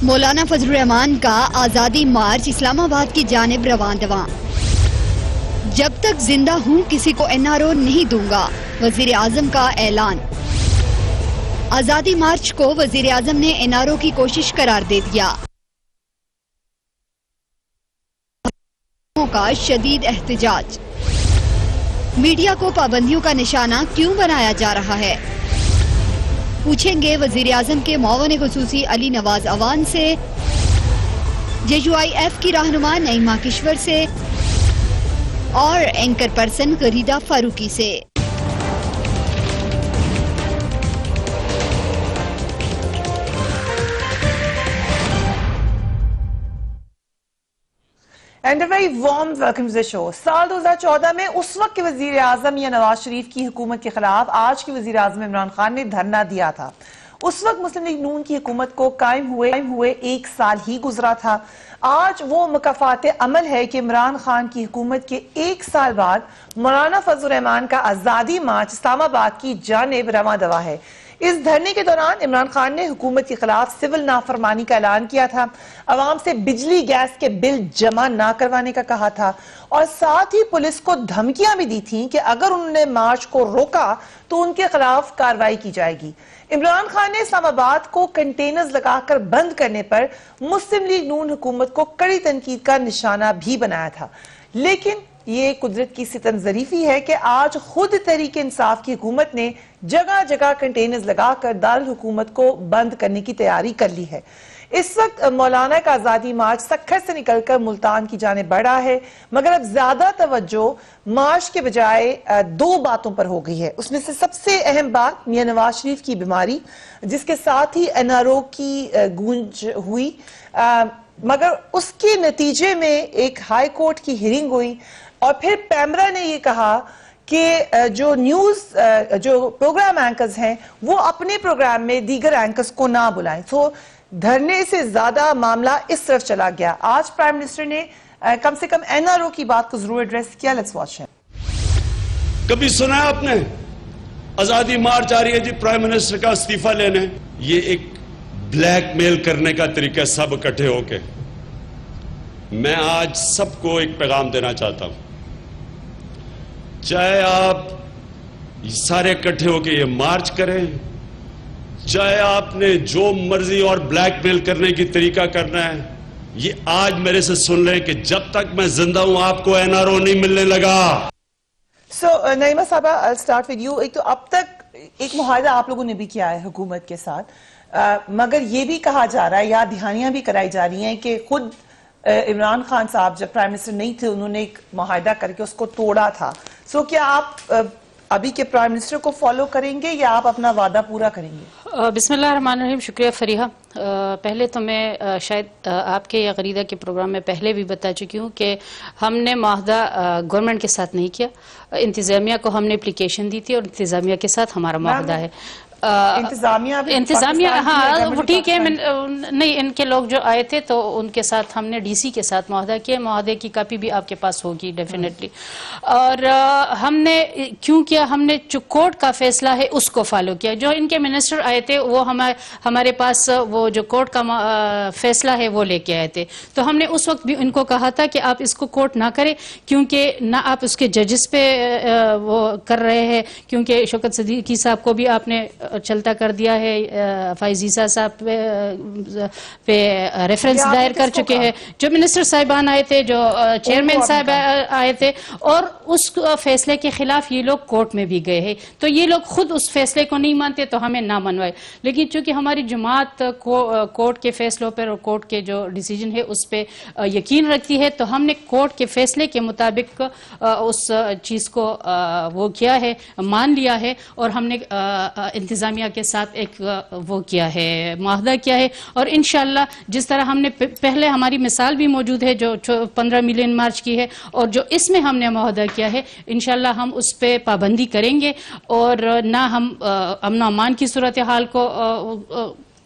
مولانا فضل الرحمان کا آزادی مارچ اسلام آباد کی جانب رواں دواں۔ جب تک زندہ ہوں کسی کو NRO نہیں دوں گا، وزیر اعظم کا اعلان۔ آزادی مارچ کو وزیر اعظم نے NRO کی کوشش قرار دے دیا۔ کا شدید احتجاج۔ میڈیا کو پابندیوں کا نشانہ کیوں بنایا جا رہا ہے؟ پوچھیں گے وزیر اعظم کے معاون خصوصی علی نواز اوان سے، JUIF کی رہنما نعیمہ کشور سے اور اینکر پرسن غریدہ فاروقی سے۔ And a very warm welcome to the show. سال 2014 میں اس وقت کے وزیر اعظم یا نواز شریف کی حکومت کے خلاف آج کے وزیر اعظم عمران خان نے دھرنا دیا تھا۔ اس وقت مسلم لیگ نون کی حکومت کو قائم ہوئے 1 سال ہی گزرا تھا۔ آج وہ مکافات عمل ہے کہ عمران خان کی حکومت کے 1 سال بعد مولانا فضل الرحمان کا آزادی مارچ اسلام آباد کی جانب رواں دواں ہے۔ اس دھرنے کے دوران عمران خان نے حکومت کے خلاف سول نافرمانی کا اعلان کیا تھا، عوام سے بجلی گیس کے بل جمع نہ کروانے کا کہا تھا اور ساتھ ہی پولیس کو دھمکیاں بھی دی تھیں کہ اگر انہوں نے مارچ کو روکا تو ان کے خلاف کارروائی کی جائے گی۔ عمران خان نے اسلام آباد کو کنٹینرز لگا کر بند کرنے پر مسلم لیگ نون حکومت کو کڑی تنقید کا نشانہ بھی بنایا تھا، لیکن یہ قدرت کی ستم ظریفی ہے کہ آج خود تحریک انصاف کی حکومت نے جگہ جگہ کنٹینرز لگا کر دارالحکومت کو بند کرنے کی تیاری کر لی ہے۔ اس وقت مولانا کا آزادی مارچ سکھر سے نکل کر ملتان کی جانب بڑھ رہا ہے، مگر اب زیادہ توجہ مارچ کے بجائے 2 باتوں پر ہو گئی ہے۔ اس میں سے سب سے اہم بات میاں نواز شریف کی بیماری، جس کے ساتھ ہی NRO کی گونج ہوئی، مگر اس کے نتیجے میں ایک ہائی کورٹ کی ہیرنگ ہوئی اور پھر پیمرا نے یہ کہا کہ جو پروگرام اینکرز ہیں وہ اپنے پروگرام میں دیگر اینکرز کو نہ بلائیں۔ تو دھرنے سے زیادہ معاملہ اس طرف چلا گیا۔ آج پرائم منسٹر نے کم سے کم NRO کی بات کو ضرور ایڈریس کیا۔ لیٹس واچ ہے۔ کبھی سنا ہے آپ نے آزادی مارچ آ رہی ہے جی پرائم منسٹر کا استعفیٰ لینے؟ یہ ایک بلیک میل کرنے کا طریقہ، سب اکٹھے ہو کے۔ میں آج سب کو ایک پیغام دینا چاہتا ہوں، چاہے آپ سارے اکٹھے ہو کے یہ مارچ کریں، چاہے آپ نے جو مرضی اور بلیک میل کرنے کی طریقہ کرنا ہے، یہ آج میرے سے سن لیں کہ جب تک میں زندہ ہوں آپ کو NRO نہیں ملنے لگا۔ نعیمہ صاحبہ، I'll start with you۔ ایک تو اب تک ایک معاہدہ آپ لوگوں نے بھی کیا ہے حکومت کے ساتھ، مگر یہ بھی کہا جا رہا ہے یا دہانیاں بھی کرائی جا رہی ہیں کہ خود عمران خان صاحب جب پرائم منسٹر نہیں تھے انہوں نے ایک معاہدہ کر کے اس کو توڑا تھا۔ کیا آپ ابھی کے پرائم منسٹر کو فالو کریں گے یا آپ اپنا وعدہ پورا کریں گے؟ بسم اللہ الرحمن الرحیم۔ شکریہ فریحہ۔ پہلے تو میں شاید آپ کے یا غریدہ کے پروگرام میں پہلے بھی بتا چکی ہوں کہ ہم نے معاہدہ گورنمنٹ کے ساتھ نہیں کیا، انتظامیہ کو ہم نے اپلیکیشن دی تھی اور انتظامیہ کے ساتھ ہمارا معاہدہ ہے۔ انتظامیہ ہاں وہ ٹھیک ہے، نہیں ان کے لوگ جو آئے تھے تو ان کے ساتھ ہم نے DC کے ساتھ معاہدہ کیا، معاہدے کی کاپی بھی آپ کے پاس ہوگی ڈیفینیٹلی۔ اور ہم نے کیوں کیا؟ ہم نے جو کورٹ کا فیصلہ ہے اس کو فالو کیا۔ جو ان کے منسٹر آئے تھے وہ ہمارے پاس وہ جو کورٹ کا فیصلہ ہے وہ لے کے آئے تھے، تو ہم نے اس وقت بھی ان کو کہا تھا کہ آپ اس کو کورٹ نہ کریں، کیونکہ نہ آپ اس کے ججز پہ وہ کر رہے ہیں، کیونکہ شوکت صدیقی صاحب کو بھی آپ نے چلتا کر دیا ہے، فائز عیسیٰ صاحب پہ ریفرنس دائر کر چکے ہیں، جو منسٹر صاحبان آئے تھے، جو چیئرمین صاحب آئے تھے، اور اس فیصلے کے خلاف یہ لوگ کورٹ میں بھی گئے ہیں۔ تو یہ لوگ خود اس فیصلے کو نہیں مانتے تو ہمیں نہ منوائے، لیکن چونکہ ہماری جماعت کورٹ کے فیصلوں پر اور کورٹ کے جو ڈیسیجن ہے اس پہ یقین رکھتی ہے، تو ہم نے کورٹ کے فیصلے کے مطابق اس چیز کو وہ کیا ہے، مان لیا ہے، اور ہم نے انتظامیہ کے ساتھ ایک وہ کیا ہے، معاہدہ کیا ہے، اور انشاءاللہ جس طرح ہم نے پہلے ہماری مثال بھی موجود ہے جو 15 ملین مارچ کی ہے، اور جو اس میں ہم نے معاہدہ کیا ہے، انشاءاللہ ہم اس پہ پابندی کریں گے، اور نہ ہم امن و امان کی صورتحال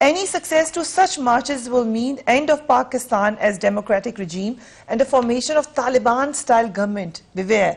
Any success to such marches will mean end of Pakistan as democratic regime and a formation of Taliban style government. Beware.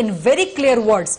in very clear words।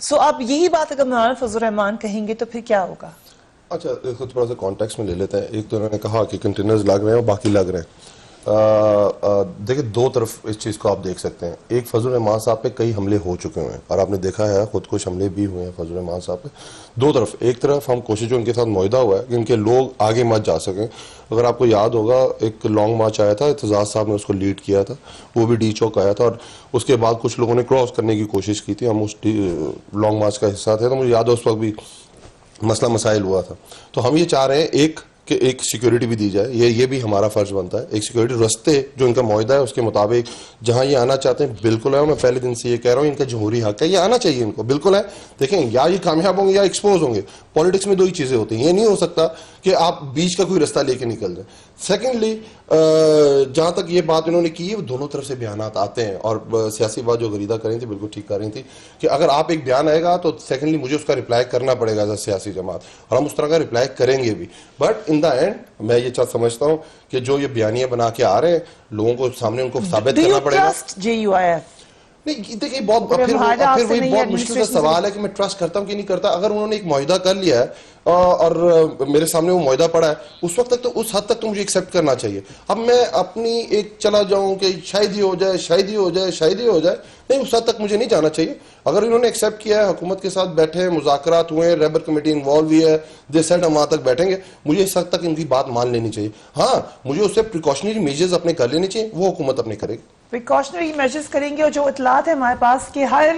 سو اب یہی بات اگر مولانا فضل الرحمان کہیں گے تو پھر کیا ہوگا؟ اچھا دیکھو تھوڑا سا کانٹیکس میں لے لیتے ہیں. ایک تو انہوں نے کہا کہ کنٹینرز لگ رہے ہیں اور باقی لگ رہے ہیں. دیکھیں دو طرف اس چیز کو آپ دیکھ سکتے ہیں. ایک فضل الرحمان صاحب پہ کئی حملے ہو چکے ہوئے ہیں اور آپ نے دیکھا ہے خود کش حملے بھی ہوئے ہیں فضل الرحمان صاحب پہ. دو طرف، ایک طرف ہم کوشش جو ان کے ساتھ معاہدہ ہوا ہے کہ ان کے لوگ آگے مت جا سکیں. اگر آپ کو یاد ہوگا ایک لانگ مارچ آیا تھا، اعتزاز صاحب نے اس کو لیڈ کیا تھا، وہ بھی ڈی چوک آیا تھا اور اس کے بعد کچھ لوگوں نے کراس کرنے کی کوشش کی تھی. ہم اس لانگ مارچ کا حصہ تھے تو مجھے یاد ہے اس وقت بھی مسئلہ مسائل ہوا تھا. تو ہم یہ چاہ رہے ہیں کہ ایک سیکیورٹی بھی دی جائے. یہ بھی ہمارا فرض بنتا ہے. ایک سیکیورٹی رستے جو ان کا معاہدہ ہے اس کے مطابق جہاں یہ آنا چاہتے ہیں بالکل ہے. میں پہلے دن سے یہ کہہ رہا ہوں ان کا جمہوری حق ہے، یہ آنا چاہیے ان کو، بالکل ہے. دیکھیں یا یہ کامیاب ہوں گے یا ایکسپوز ہوں گے. پالیٹکس میں دو ہی چیزیں ہوتی ہیں. یہ نہیں ہو سکتا کہ آپ بیچ کا کوئی رستہ لے کے نکل جائیں. سیکنڈلی جہاں تک یہ بات انہوں نے کی ہے دونوں طرف سے بیانات آتے ہیں اور سیاسی بات جو غریدہ کر رہی تھی بالکل ٹھیک کر رہی تھی کہ اگر آپ ایک بیان آئے گا تو سیکنڈلی مجھے اس کا رپلائی کرنا پڑے گا ایز اے سیاسی جماعت اور ہم اس طرح کا رپلائی کریں گے بھی. بٹ ان دا اینڈ میں یہ سمجھتا ہوں کہ جو یہ بیانیاں بنا کے آ رہے ہیں لوگوں کو سامنے ان کو ثابت کرنا پڑے گا. نہیں دیکھیے بہت پھر وہی بہت مشکل کا سوال ہے کہ میں ٹرسٹ کرتا ہوں کہ نہیں کرتا. اگر انہوں نے ایک معاہدہ کر لیا ہے اور میرے سامنے وہ معاہدہ پڑا ہے اس وقت تک تو اس حد تک تو مجھے ایکسیپٹ کرنا چاہیے. اب میں اپنی ایک چلا جاؤں کہ شاید ہی ہو جائے شاید ہی ہو جائے شاید ہی ہو جائے، نہیں اس حد تک مجھے نہیں جانا چاہیے. اگر انہوں نے ایکسیپٹ کیا ہے، حکومت کے ساتھ بیٹھے ہیں، مذاکرات ہوئے ہیں، ریبر کمیٹی انوالو ہوئی ہے، دے سیڈ ہم وہاں تک بیٹھیں گے، مجھے اس حد تک ان کی بات مان لینی چاہیے. ہاں مجھے اس سے پریکاشنری میجرز اپنے کر لینے چاہیے، وہ حکومت اپنے کرے گی. پریکاشنری میجرز کریں گے اور جو اطلاعات ہے ہمارے پاس کہ ہر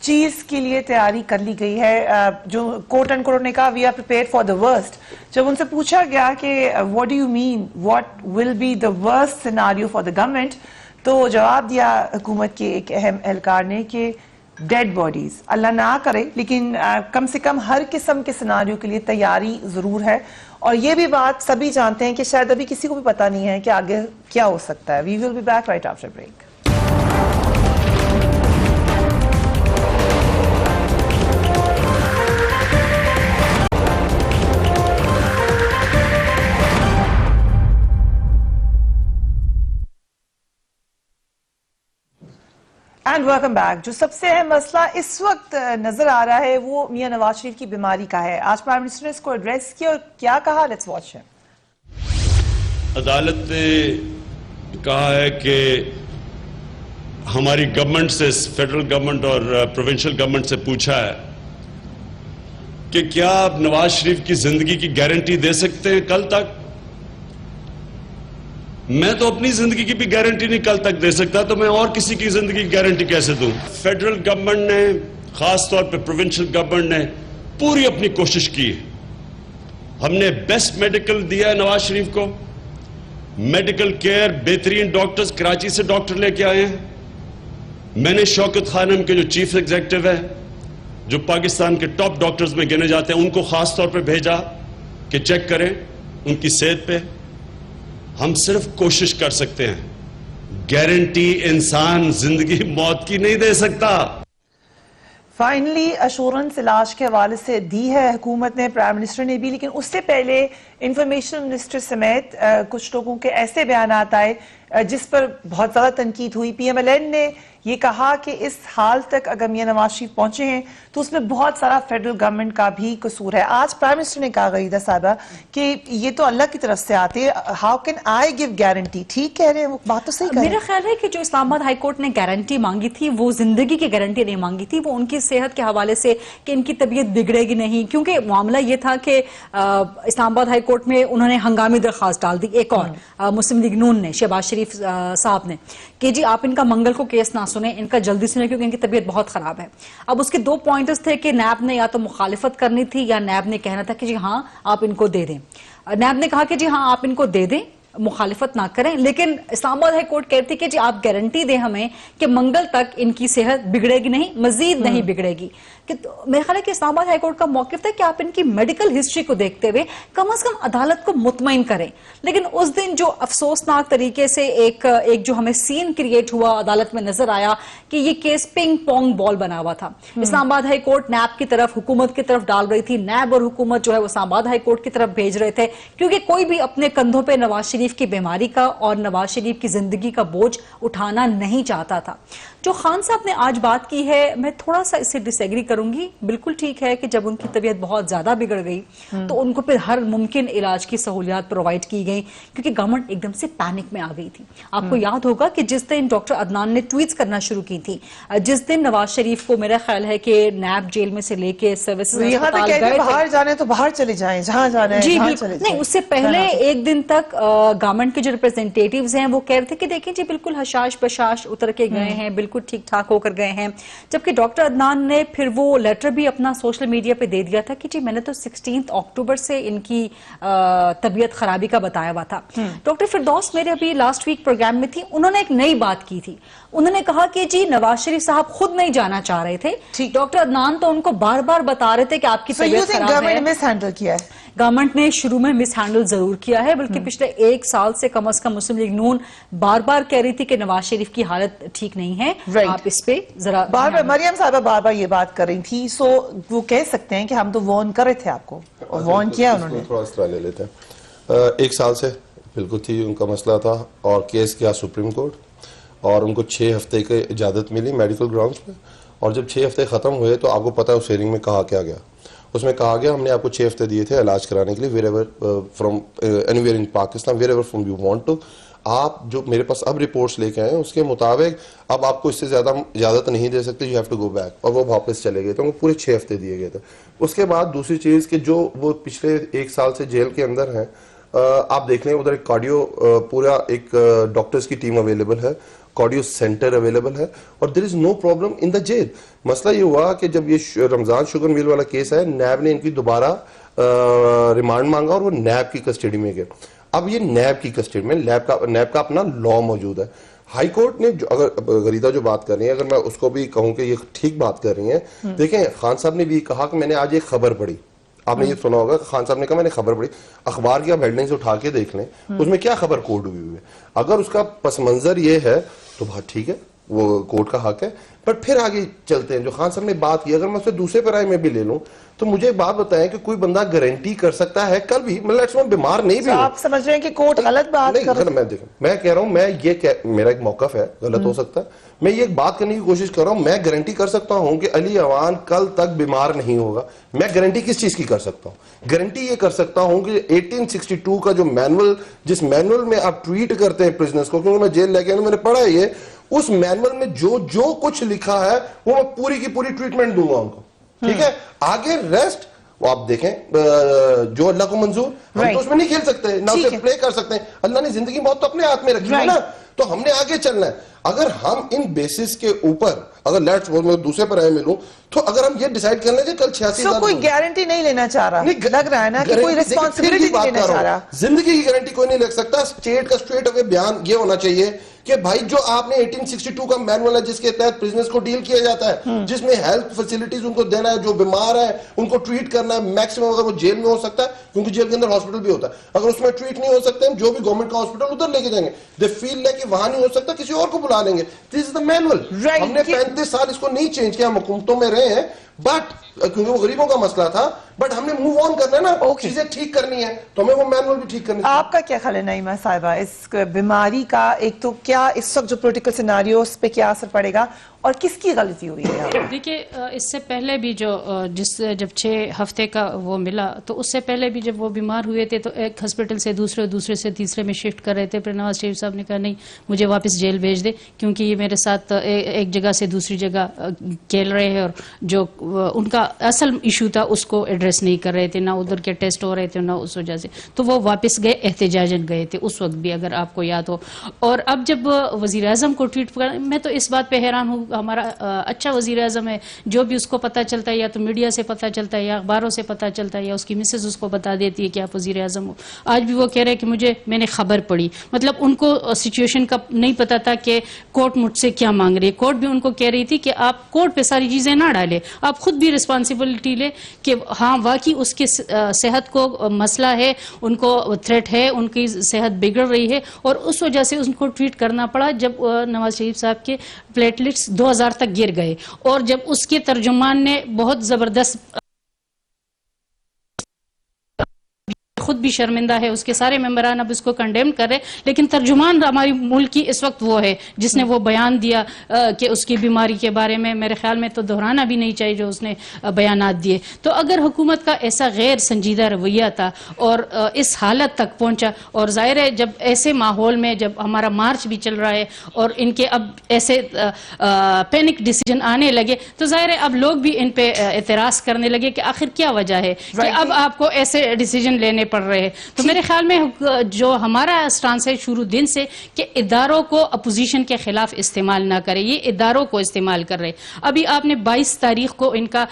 چیز کے لیے تیاری کر لی گئی ہے. جو کوٹ اینڈ کوٹ نے کہا we are prepared for the worst. جب ان سے پوچھا گیا کہ what do you mean what will be the worst scenario for the government, تو جواب دیا حکومت کے ایک اہم اہلکار نے کہ ڈیڈ باڈیز، اللہ نہ کرے لیکن کم سے کم ہر قسم کے سیناریو کے لیے تیاری ضرور ہے. اور یہ بھی بات سبھی جانتے ہیں کہ شاید ابھی کسی کو بھی پتہ نہیں ہے کہ آگے کیا ہو سکتا ہے. We will be back right after break. And welcome back. جو سب سے اہم مسئلہ اس وقت نظر آ رہا ہے وہ میاں نواز شریف کی بیماری کا ہے. آج پرائم منسٹر نے اس کو ایڈریس کیا اور کیا کہا، لیٹس واچ ہم. عدالت نے کہا ہے کہ ہماری گورنمنٹ سے، فیڈرل گورنمنٹ اور پروونشل گورنمنٹ سے پوچھا ہے کہ کیا آپ نواز شریف کی زندگی کی گارنٹی دے سکتے ہیں کل تک. میں تو اپنی زندگی کی بھی گارنٹی نہیں کل تک دے سکتا تو میں اور کسی کی زندگی کی گارنٹی کیسے دوں. فیڈرل گورنمنٹ نے خاص طور پہ پروونشل گورنمنٹ نے پوری اپنی کوشش کی. ہم نے بیسٹ میڈیکل دیا ہے نواز شریف کو، میڈیکل کیئر، بہترین ڈاکٹرز کراچی سے ڈاکٹر لے کے آئے ہیں. میں نے شوکت خانم کے جو چیف ایگزیکٹو ہے جو پاکستان کے ٹاپ ڈاکٹرز میں گنے جاتے ہیں ان کو خاص طور پہ بھیجا کہ چیک کریں ان کی صحت پہ. ہم صرف کوشش کر سکتے ہیں، گارنٹی انسان زندگی موت کی نہیں دے سکتا. فائنلی ایشورنس علاج کے حوالے سے دی ہے حکومت نے، پرائم منسٹر نے بھی، لیکن اس سے پہلے انفارمیشن منسٹر سمیت کچھ لوگوں کے ایسے بیانات آئے جس پر بہت زیادہ تنقید ہوئی. پی ایم ایل این نے یہ کہا کہ اس حال تک اگر میاں نواز شریف پہنچے ہیں تو اس میں بہت سارا فیڈرل گورنمنٹ کا بھی قصور ہے. آج پرائم منسٹر نے کہا غریدہ صاحبہ کہ یہ تو اللہ کی طرف سے آتے، how can I give guarantee. ٹھیک کہہ رہے ہیں، وہ بات تو صحیح کہہ رہے ہیں. میرا خیال ہے کہ جو اسلام آباد ہائی کورٹ نے گارنٹی مانگی تھی وہ زندگی کی گارنٹی نہیں مانگی تھی، وہ ان کی صحت کے حوالے سے کہ ان کی طبیعت بگڑے گی نہیں. کیونکہ معاملہ یہ تھا کہ اسلام آباد ہائی کورٹ میں انہوں نے ہنگامی درخواست ڈال دی ایک اور مسلم لیگ نون نے، شہباز شریف صاحب نے، کہ جی آپ ان کا منگل کو کیس نہ سنیں، ان کا جلدی سنیں کیونکہ ان کی طبیعت بہت خراب ہے. اب اس کے دو پوائنٹرز تھے کہ نیب نے یا تو مخالفت کرنی تھی یا نیب نے کہنا تھا کہ جی ہاں آپ ان کو دے دیں. نیب نے کہا کہ جی ہاں آپ ان کو دے دیں، مخالفت نہ کریں، لیکن اسلام آباد ہائی کورٹ کہتی کہ جی آپ گارنٹی دیں ہمیں کہ منگل تک ان کی صحت بگڑے گی نہیں، مزید نہیں بگڑے گی. کہ میرے خیال ہے کہ اسلام آباد ہائی کورٹ کا موقف تھا کہ آپ ان کی میڈیکل ہسٹری کو دیکھتے ہوئے کم از کم عدالت کو مطمئن کریں. لیکن اس دن جو افسوسناک طریقے سے ایک جو ہمیں سین کریٹ ہوا عدالت میں نظر آیا کہ یہ کیس پنگ پونگ بال بنا ہوا تھا. اسلام آباد ہائی کورٹ نیب کی طرف، حکومت کی طرف ڈال رہی تھی، نیب اور حکومت جو ہے وہ اسلام آباد ہائی کورٹ کی طرف بھیج رہے تھے، کیونکہ کوئی بھی اپنے کندھوں پہ نواز شریف کی بیماری کا اور نواز شریف کی زندگی کا بوجھ اٹھانا نہیں چاہتا تھا. جو خان صاحب نے آج بات کی ہے میں تھوڑا سا اس سے ڈس ایگری کروں گی. بالکل ٹھیک ہے کہ جب ان کی طبیعت بہت زیادہ بگڑ گئی تو ان کو پھر ہر ممکن علاج کی سہولیات پرووائڈ کی گئی کیونکہ گورنمنٹ ایک دم سے پینک میں آ گئی تھی. آپ کو یاد ہوگا کہ جس دن ڈاکٹر عدنان نے ٹویٹس کرنا شروع کی تھی, جس دن نواز شریف کو میرا خیال ہے کہ نیب جیل میں سے لے کے سروسز یہاں تک کہتے ہیں باہر جانے تو باہر چلے جائیں, جہاں جانا ہے جی جہاں بالکل چلے نہیں, جائیں. اس سے پہلے ایک دن تک گورنمنٹ کے جو ریپرزینٹیٹیوز ہیں وہ کہہ رہے تھے کہ دیکھیں جی بالکل حشاش بشاش اتر کے گئے ہیں, بالکل ٹھیک ٹھاک ہو کر گئے ہیں. جبکہ ڈاکٹر عدنان نے پھر وہ لیٹر بھی اپنا سوشل میڈیا پہ دے دیا تھا کہ جی میں نے تو 16 اکتوبر سے ان کی طبیعت خرابی کا بتایا ہوا تھا. ڈاکٹر فردوس میرے ابھی لاسٹ ویک پروگرام میں تھی, انہوں نے ایک نئی بات کی تھی. انہوں نے کہا کہ جی نواز شریف صاحب خود نہیں جانا چاہ رہے تھے, ڈاکٹر عدنان تو ان کو بار بار بتا رہے تھے کہ آپ کی طبیعت خراب ہے. گورنمنٹ مس ہینڈل کیا ہے, گورنمنٹ نے شروع میں مس ہینڈل ضرور کیا ہے, بلکہ پچھلے 1 سال سے کم از کم مسلم لیگ نون بار بار کہہ رہی تھی کہ نواز شریف کی حالت ٹھیک نہیں ہے. آپ اس پہ ذرا مریم صاحبہ بار بار یہ بات کر رہی تھی, سو وہ کہہ سکتے ہیں کہ ہم تو وارن کر رہے تھے آپ کو, اور وارن کیا انہوں نے. تھوڑا سا لے لیتے ہیں. 1 سال سے بالکل تھی ان کا مسئلہ تھا, اور کیس کیا سپریم کورٹ, اور ان کو 6 ہفتے کی اجازت ملی میڈیکل گراؤنڈز پہ. اور جب 6 ہفتے ختم ہوئے تو آپ کو پتا ہے اس ہیئرنگ میں کہا کیا گیا. اس میں کہا گیا ہم نے آپ کو 6 ہفتے دیے تھے علاج کرانے کے لیے, wherever from anywhere in Pakistan, wherever from you want to. آپ جو میرے پاس اب رپورٹس لے کے آئے ہیں اس کے مطابق اب آپ کو اس سے زیادہ اجازت نہیں دے سکتے, you have to go back. اور وہ واپس چلے گئے تھے, ان کو پورے 6 ہفتے دیے گئے تھے. اس کے بعد دوسری چیز کہ جو وہ پچھلے 1 سال سے جیل کے اندر ہیں, آپ دیکھ لیں ادھر ایک کارڈیو پورا ایک ڈاکٹرز کی ٹیم اویلیبل ہے, کارڈیو سینٹر اویلیبل ہے, اور دیر از no problem in the jail. مسئلہ یہ ہوا کہ جب یہ رمضان شوگر میل والا کیس ہے, نیب نے ان کی دوبارہ ریمانڈ مانگا اور وہ نیب کی کسٹڈی میں گئے. اب یہ نیب کی کسٹڈی میں, نیب کا اپنا لا موجود ہے. ہائی کورٹ نے اگر غریدہ جو بات کر رہی ہیں, اگر میں اس کو بھی کہوں کہ یہ ٹھیک بات کر رہی ہیں, دیکھیں خان صاحب نے بھی کہا کہ میں نے آج ایک خبر پڑھی, آپ نے یہ سنا ہوگا, خان صاحب نے کہا میں نے خبر پڑھی. اخبار کی آپ ہیڈلائنز اٹھا کے دیکھ لیں, اس میں کیا خبر کوڈ ہوئی ہوئی ہے. اگر اس کا پس منظر یہ ہے تو بات ٹھیک ہے, وہ کورٹ کا حق ہے. بٹ پھر آگے چلتے ہیں, جو خان صاحب نے بات کی, اگر میں اسے دوسرے پیرائے میں بھی لے لوں تو مجھے ایک بات بتائیں کہ کوئی بندہ گارنٹی کر سکتا ہے کل بھی, میں بیمار نہیں بھی ہوں. آپ سمجھ رہے ہیں کہ کورٹ غلط بات کر رہا ہے؟ میں کہہ رہا ہوں, میرا ایک موقف ہے, غلط ہو سکتا ہے, میں یہ بات کرنے کی کوشش کر رہا ہوں. میں گارنٹی کر سکتا ہوں کہ علی اوان کل تک بیمار نہیں ہوگا. میں گارنٹی کس چیز کی کر سکتا ہوں؟ گارنٹی یہ کر سکتا ہوں کہ 1862 کا جو مینول, جس مینول میں آپ ٹریٹ کرتے ہیں پرزنرز کو, کیونکہ میں جیل لے کے میں نے پڑھا ہے یہ, اس مینول میں جو کچھ لکھا ہے وہ میں پوری کی پوری ٹریٹمنٹ دوں گا ان کو. ٹھیک ہے, آگے ریسٹ وہ آپ دیکھیں جو اللہ کو منظور, ہم تو اس میں نہیں کھیل سکتے, نہ اسے پلے کر سکتے ہیں. اللہ نے زندگی موت تو اپنے ہاتھ میں رکھی ہے نا, تو ہم نے آگے چلنا ہے. اگر ہم ان بیسس کے اوپر, اگر لیٹس میں دوسرے پر آئے ملوں, تو اگر ہم یہ ڈیسائیڈ کر لیں کہ کل 86,000 کوئی گارنٹی نہیں لینا چاہ رہا, لگ رہا ہے نا کہ کوئی ریسپانسبلٹی نہیں لینا چاہ رہا. زندگی کی گارنٹی کوئی نہیں لگ سکتا. اسٹیٹ کا اسٹریٹ اوے بیان یہ ہونا چاہیے کہ بھائی جو آپ نے 1862 کا مینول ہے جس کے تحت پرزنرز کو ڈیل کیا جاتا ہے, جس میں ہیلتھ فیسلٹیز ان کو دینا ہے, جو بیمار ہے ان کو ٹریٹ کرنا ہے میکسیمم. اگر وہ جیل میں ہو سکتا ہے, کیونکہ جیل کے اندر ہاسپٹل بھی ہوتا ہے, اگر اس میں ٹریٹ نہیں ہو سکتے ہیں جو بھی گورنمنٹ کا ہاسپٹل ادھر لے کے جائیں گے. دے فیل ہے کہ وہاں نہیں ہو سکتا, کسی اور کو بلا لیں گے. دس از دا مینول. ہم نے 35 سال اس کو نہیں چینج کیا, ہم حکومتوں میں رہے ہیں, بٹ کیونکہ وہ غریبوں کا مسئلہ تھا, بٹ ہم نے موو آن کرنا ہے نا, چیزیں ٹھیک کرنی ہے, تو ہمیں وہ مینول بھی ٹھیک کرنی ہے. آپ کا کیا خیال ہے نعیمہ صاحبہ اس بیماری کا, ایک تو کیا اس وقت جو پولیٹیکل سیناریو اس پہ کیا اثر پڑے گا, اور کس کی غلطی ہوئی ہے؟ دیکھیے اس سے پہلے بھی جب 6 ہفتے کا وہ ملا, تو اس سے پہلے بھی جب وہ بیمار ہوئے تھے تو ایک ہاسپٹل سے دوسرے سے تیسرے میں شفٹ کر رہے تھے. پھر نواز شریف صاحب نے کہا نہیں مجھے واپس جیل بھیج دے, کیونکہ یہ میرے ساتھ ایک جگہ سے دوسری جگہ کھیل رہے ہیں, اور جو ان کا اصل ایشو تھا اس کو ایڈریس نہیں کر رہے تھے, نہ ادھر کے ٹیسٹ ہو رہے تھے نہ اس وجہ سے, تو وہ واپس گئے, احتجاجاً گئے تھے اس وقت بھی, اگر آپ کو یاد ہو. اور اب جب وزیر اعظم کو ٹویٹ کر, میں تو اس بات پہ حیران ہوں, ہمارا اچھا وزیر اعظم ہے, جو بھی اس کو پتہ چلتا ہے یا تو میڈیا سے پتہ چلتا ہے یا اخباروں سے پتہ چلتا ہے یا اس کی مسز اس کو بتا دیتی ہے کہ آپ وزیر اعظم ہو. آج بھی وہ کہہ رہے ہیں کہ میں نے خبر پڑھی, مطلب ان کو سچویشن کا نہیں پتا تھا کہ کورٹ مجھ سے کیا مانگ رہی ہے. کورٹ بھی ان کو کہہ رہی تھی کہ آپ کورٹ پہ ساری چیزیں نہ ڈالیں, آپ خود بھی رسپانسبلٹی لے کہ ہاں واقعی اس کی صحت کو مسئلہ ہے, ان کو تھریٹ ہے, ان کی صحت بگڑ رہی ہے, اور اس وجہ سے ان کو ٹویٹ کرنا پڑا جب نواز شریف صاحب کے پلیٹلیٹس 2000 تک گر گئے, اور جب اس کے ترجمان نے بہت زبردست خود بھی شرمندہ ہے, اس کے سارے ممبران اب اس کو کنڈیم کر رہے, لیکن ترجمان ہماری ملک کی اس وقت وہ ہے جس نے وہ بیان دیا کہ اس کی بیماری کے بارے میں میرے خیال میں تو دہرانا بھی نہیں چاہیے جو اس نے بیانات دیے. تو اگر حکومت کا ایسا غیر سنجیدہ رویہ تھا اور اس حالت تک پہنچا, اور ظاہر ہے جب ایسے ماحول میں جب ہمارا مارچ بھی چل رہا ہے اور ان کے اب ایسے پینک ڈیسیجن آنے لگے تو ظاہر ہے اب لوگ بھی ان پہ اعتراض کرنے لگے کہ آخر کیا وجہ ہے کہ اب آپ کو ایسے ڈیسیجن لینے پڑ رہے ہیں. تو میرے خیال میں جو ہمارا اسٹانس ہے شروع دن سے کہ اداروں کو اپوزیشن کے خلاف استعمال نہ کرے, یہ اداروں کو استعمال کر رہے. ابھی آپ نے 22 تاریخ کو ان کا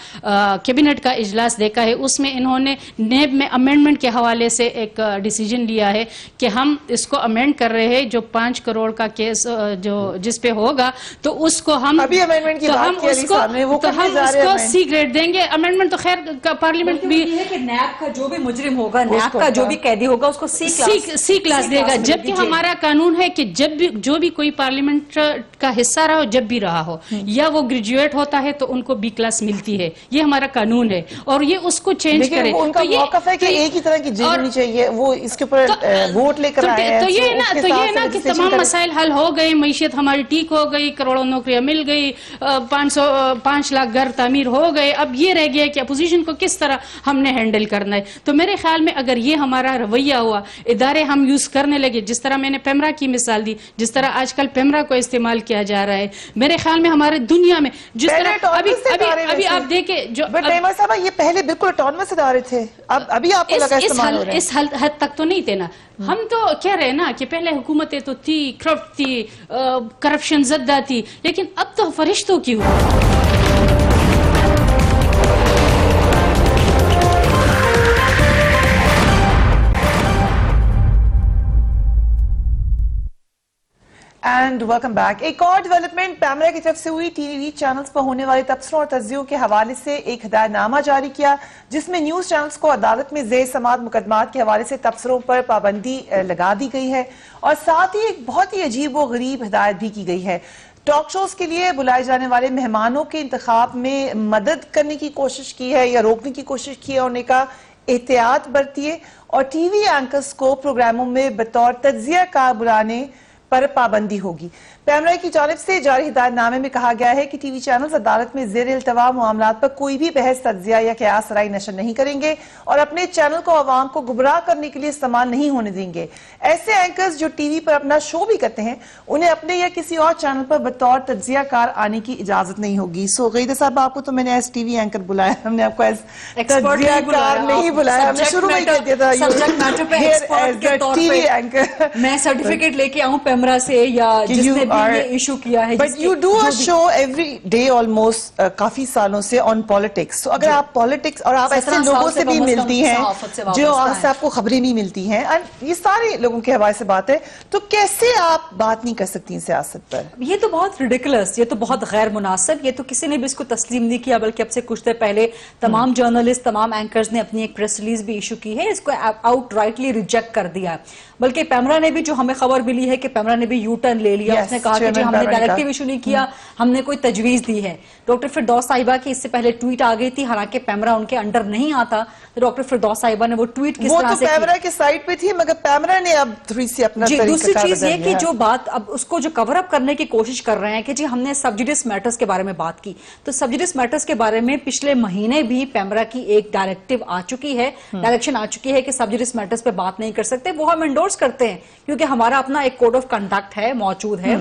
کیبنٹ کا اجلاس دیکھا ہے, اس میں انہوں نے نیب میں امینڈمنٹ کے حوالے سے ایک ڈیسیجن لیا ہے کہ ہم اس کو امینڈ کر رہے ہیں, جو 5 کروڑ کا کیس جو جس پہ ہوگا تو اس کو ہم ابھی امینڈمنٹ کی بات کی علی صاحب نے, وہ کرنے جا رہے ہیں, سی گریڈ دیں گے. امینڈمنٹ تو خیر پارلیمنٹ بھی کہ نیب کا جو بھی مجرم ہوگا, نیب کا جو بھی قیدی ہوگا اس کو سی کلاس دے گا, جبکہ ہمارا قانون ہے کہ جب بھی جو بھی کوئی پارلیمنٹ کا حصہ رہا ہو, جب بھی رہا ہو, یا وہ گریجویٹ ہوتا ہے تو ان کو بی کلاس ملتی ہے. یہ ہمارا قانون ہے اور یہ اس کو چینج کرے. ان کا موقف ہے کہ ایک ہی طرح کی جیل ہونی چاہیے, وہ اس کے اوپر ووٹ لے کر آئے ہیں. تو یہ نا کہ تمام مسائل حل ہو گئے, معیشت ہماری ٹھیک ہو گئی, کروڑوں نوکریاں مل گئی, 5 لاکھ گھر تعمیر ہو گئے. اب یہ رہ گیا کہ اپوزیشن کو کس طرح ہم نے ہینڈل کرنا ہے. تو میرے خیال میں اگر یہ ہمارا رویہ ہوا, ادارے ہم یوز کرنے لگے, جس طرح میں نے پیمرا کی مثال دی, جس طرح آج کل پیمرا کو استعمال کیا جا رہا ہے, میرے خیال میں ہمارے دنیا میں جس طرح ابھی آپ دیکھیں جو صاحب یہ پہلے بالکل اٹونمس ادارے تھے, ابھی آپ کو لگا استعمال ہو رہے ہیں. اس حد تک تو نہیں تھے نا. ہم تو کہہ رہے ہیں نا کہ پہلے حکومتیں تو تھی, کرپٹ تھی, کرپشن زدہ تھی, لیکن اب تو فرشتوں کی حکومت. And welcome back. ایک اور ڈیولپمنٹ, پیمرا کی طرف سے ہوئی ٹی وی چینلز پر ہونے والے تبصروں اور تجزیوں کے حوالے سے ایک ہدایت نامہ جاری کیا, جس میں نیوز چینلز کو عدالت میں زیر سماعت مقدمات کے حوالے سے تبصروں پر پابندی لگا دی گئی ہے, اور ساتھ ہی ایک بہت ہی عجیب و غریب ہدایت بھی کی گئی ہے. ٹاک شوز کے لیے بلائے جانے والے مہمانوں کے انتخاب میں مدد کرنے کی کوشش کی ہے یا روکنے کی کوشش کی ہے, انہیں کا احتیاط برتیے, اور ٹی وی اینکرز کو پروگراموں میں بطور تجزیہ کار بلانے پر پابندی ہوگی. پیمرا کی جانب سے جاری ہدایت نامے میں کہا گیا ہے کہ ٹی وی چینلز عدالت میں زیر التوا معاملات پر کوئی بھی بحث, تجزیہ یا قیاس رائے نشر نہیں کریں گے, اور اپنے چینل کو عوام کو گمراہ کرنے کے لیے استعمال نہیں ہونے دیں گے. ایسے اینکرز جو ٹی وی پر اپنا شو بھی کرتے ہیں, انہیں اپنے یا کسی اور چینل پر بطور تجزیہ کار آنے کی اجازت نہیں ہوگی. سو غیدہ صاحب, آپ کو تو میں نے ایز ٹی وی اینکر بلایا, ہم نے آپ کو ایز تجزیہ کار نہیں بلایا. ہم نے شروع میں کہہ دیا تھا سبجیکٹ میٹر پہ ایکسپرٹ کے طور پہ میں سرٹیفکیٹ لے کے آؤں پیمرا سے, یا جس نے بھی یہ ایشو کیا ہے. But you do a show every day almost کافی سالوں سے on politics. So اگر آپ politics, اور آپ ایسے لوگوں سے بھی ملتی ہیں جو آپ سے آپ کو خبریں بھی ملتی ہیں, یہ سارے لوگوں کے حوالے سے بات ہے, تو کیسے آپ بات نہیں کر سکتی سیاست پر؟ یہ تو بہت ریڈیکولس, یہ تو بہت غیر مناسب, یہ تو کسی نے بھی اس کو تسلیم نہیں کیا, بلکہ اب سے کچھ دیر پہلے تمام جرنلسٹ, تمام اینکرز نے اپنی ایک پریس ریلیز بھی ایشو کی ہے, اس کو آؤٹ رائٹلی ریجیکٹ کر دیا. بلکہ پیمرا نے بھی, جو ہمیں خبر ملی ہے کہ پیمرا نے بھی یو ٹرن لے لیا, اس نے کہا کہ ہم نے ڈائریکٹو ایشو نہیں کیا, ہم نے کوئی تجویز دی ہے. ڈاکٹر فردوس صاحبہ کی اس سے پہلے ٹویٹ آ گئی تھی, حالانکہ پیمرا ان کے انڈر نہیں آتا, تو ڈاکٹر فردوس صاحبہ نے وہ ٹویٹ کس طرح سے کی. وہ تو پیمرا کے سائٹ پہ تھی, مگر پیمرا نے اب تھوڑی سی اپنا طریقہ کار بدل لیا. دوسری چیز یہ کہ جو بات اب اس کو جو کور اپ کرنے کی کوشش کر رہے ہیں کہ جی ہم نے سبجوڈیس میٹرز کے بارے میں بات کی, تو سبجوڈیس میٹرز کے بارے میں پچھلے مہینے بھی پیمرا کی ایک ڈائریکٹو آ چکی ہے, ڈائریکشن آ چکی ہے کہ سبجوڈیس میٹرز پہ بات نہیں کر سکتے. وہ ہم انڈورس کرتے ہیں, کیونکہ ہمارا اپنا ایک کوڈ آف کنڈکٹ ہے, موجود ہے,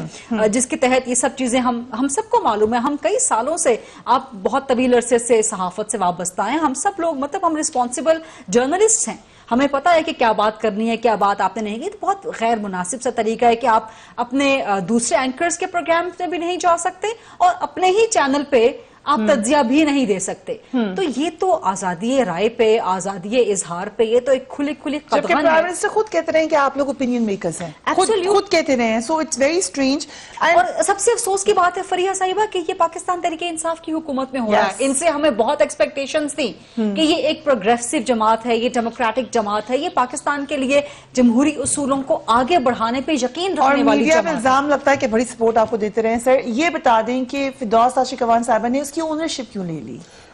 جس کے تحت یہ سب چیزیں ہم سب کو معلوم ہے. ہم کئی سالوں سے, آپ بہت طویل عرصے سے صحافت سے وابستہ ہیں, ہم سب لوگ مطلب ہم رسپانسیبل جرنلسٹ ہیں, ہمیں پتا ہے کہ کیا بات کرنی ہے, کیا بات آپ نے نہیں کی. تو بہت غیر مناسب سا طریقہ ہے کہ آپ اپنے دوسرے اینکرز کے پروگرام میں بھی نہیں جا سکتے, اور اپنے ہی چینل پہ آپ تجزیہ بھی نہیں دے سکتے. تو یہ تو آزادی رائے پہ, آزادی اظہار پہ, یہ تو ایک کھلی قدغن ہے. جبکہ پرائم منسٹر خود کہتے رہے ہیں کہ آپ لوگ اوپینین میکرز ہیں, خود کہتے رہے ہیں. So it's very strange. اور سب سے افسوس کی بات ہے فریحہ صاحبہ کہ یہ پاکستان تحریک انصاف کی حکومت میں ہو رہا ہے. ان سے ہمیں بہت ایکسپیکٹیشنز تھی کہ یہ ایک پروگریسو جماعت ہے, یہ ڈیموکریٹک جماعت ہے, یہ پاکستان کے لیے جمہوری اصولوں کو آگے بڑھانے پہ یقین رکھنے والی جماعت. اور میڈیا میں الزام لگتا ہے کہ بڑی سپورٹ آپ کو دیتے رہے ہیں. سر یہ بتا دیں کہ فردوس عاشق اعوان صاحبہ نے اس کی اونرشپ کیوں لے لی؟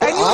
and you